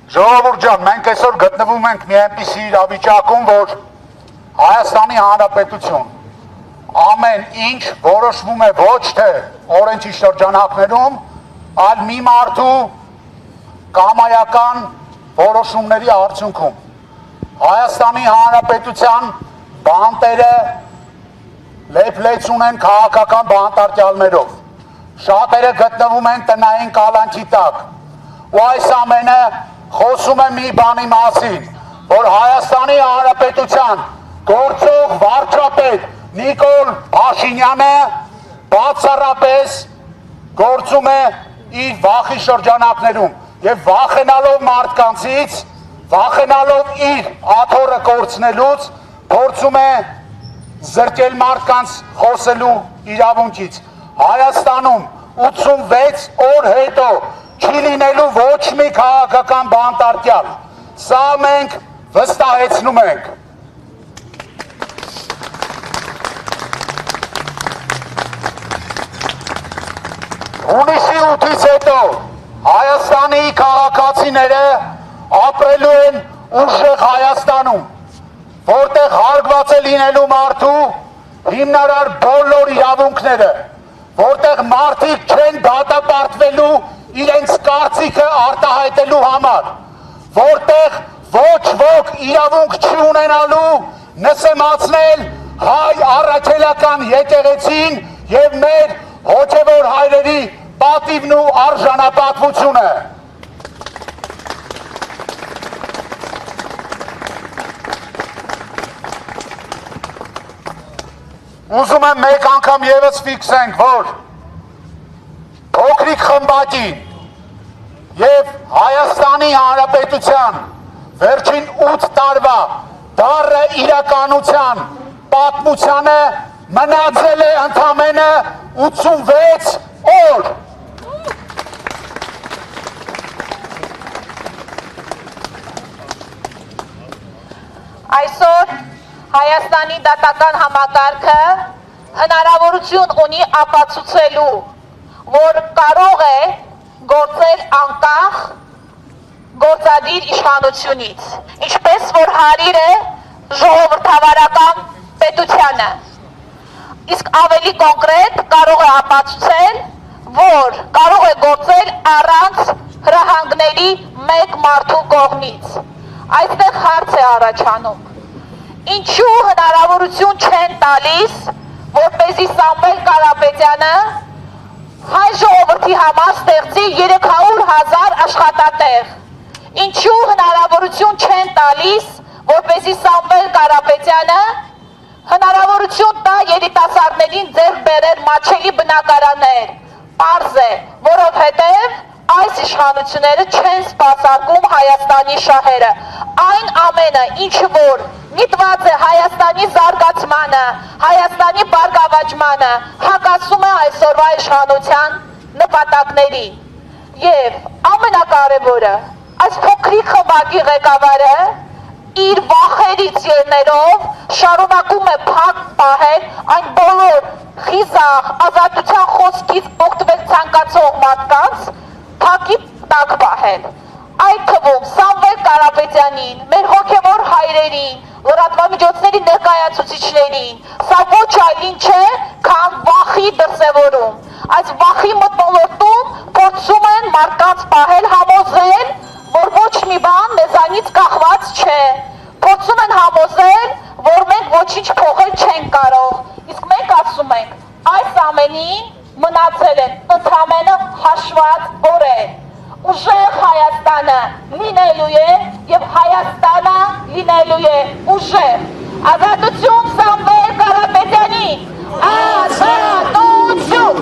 Ժողովուրդ ջան, մենք այսօր գտնվում ենք մի այնպիսի իրավիճակում, որ Հայաստանի Հանրապետություն ամեն ինչ որոշվում է ոչ թե օրենքի շրջանակներում, այլ մի մարդու կամայական որոշումների արդյունքում։ Հայաստանի Հանրապետության բանտերը լեփլեցուն են քաղաքական բանտարկյալներով։ Շատերը գտնվում են տնային կալանքի տակ։ Ու այս ամենը խոսում է մի բանի մասին, որ Հայաստանի Հանրապետության գործող վարչապետ Նիկոլ Փաշինյանը բացառապես գործում է իր վախի շրջանակներում եւ վախենալով մարդկանցից, վախենալով իր աթոռը կորցնելուց, փորձում է զրկել մարդկանց խոսելու իրավունքից։ Հայաստանում 86 օր հետո չի լինելու ոչ մի քաղաքական բանտարկյալ։ Սա մենք վստահեցնում ենք։ Հունիսի 8-ից հետո Հայաստանի քաղաքացիները ապրելու են ուժեղ Հայաստանում, որտեղ հարգված է լինելու մարդու հիմնարար բոլոր իրավունքները, որտեղ մարդիկ չեն դատապարտվելու իրենց կարծիքը արտահայտելու համար, որտեղ ոչ ոք իրավունք չի ունենալու նսեմացնել հայ առաքելական եկեղեցին եւ մեր հոգեվոր հայրերի պատիվն ու արժանապատվությունը։ Ուզում եմ մեկ անգամ եւս ֆիքսենք, որ փոքրիկ խմբակին եւ Հայաստանի Հանրապետության վերջին 8 տարվա դառը իրականության պատմությանը մնացել է ընդամենը 86 օր։ Այսօր Հայաստանի դատական համակարգը հնարավորություն ունի ապացուցելու, որ կարող է գործել անկախ գործադիր իշխանությունից, ինչպես որ հարիր է ժողովրդավարական պետությանը։ Իսկ ավելի կոնկրետ կարող է ապացուցել, որ կարող է գործել առանց հրահանգների մեկ մարդու կողմից։ Այստեղ հարց է առաջանում. ինչու հնարավորություն չեն տալիս, որպեսզի Սամվել Կարապետյանը հայ ժողովրդի համար ստեղծի 300,000 աշխատատեղ։ Ինչու հնարավորություն չեն տալիս, որպեսզի Սամվել Կարապետյանը հնարավորություն տա երիտասարդներին ձեռք բերել մատչելի բնակարաններ։ Պարզ է, որովհետև այս իշխանությունները չեն սպասարկում Հայաստանի շահերը։ Այն ամենը, ինչը որ միտված է Հայաստանի զարգացմանը, Հայաստանի բարգավաճմանը, հակասում է այսօրվա իշխանության նպատակներին։ Եվ ամենակարևորը, այս փոքրիկ խմբակի ղեկավարը իր վախերից ելնելով շարունակում է փակ պահել այն բոլոր խիզախ ազատության խոսքից օգտվել ցանկացող մարդկանց փակի տակ պահել։ Այդ թվում Սամվել Կարապետյանին, մեր հոգևոր հայրերին, լրատվամիջոցների ներկայացուցիչներին, սա ոչ այլ ինչ է, քան վախի դրսևորում։ Այս վախի մթնոլորտում փորձում են մարդկանց պահել, համոզել, որ ոչ մի բան մեզանից կախված չէ։ Փորձում են համոզել, որ մենք ոչինչ փոխել չենք կարող։ Իսկ մենք ասում ենք, այս ամենին մնացել են ընդամենը հաշված օրեր։ Ուժեղ Հայաստանը լինելու է եւ Հայաստանը լինելու է ուժեղ։ Ազատություն Սամվել Կարապետյանին։ Ազատություն։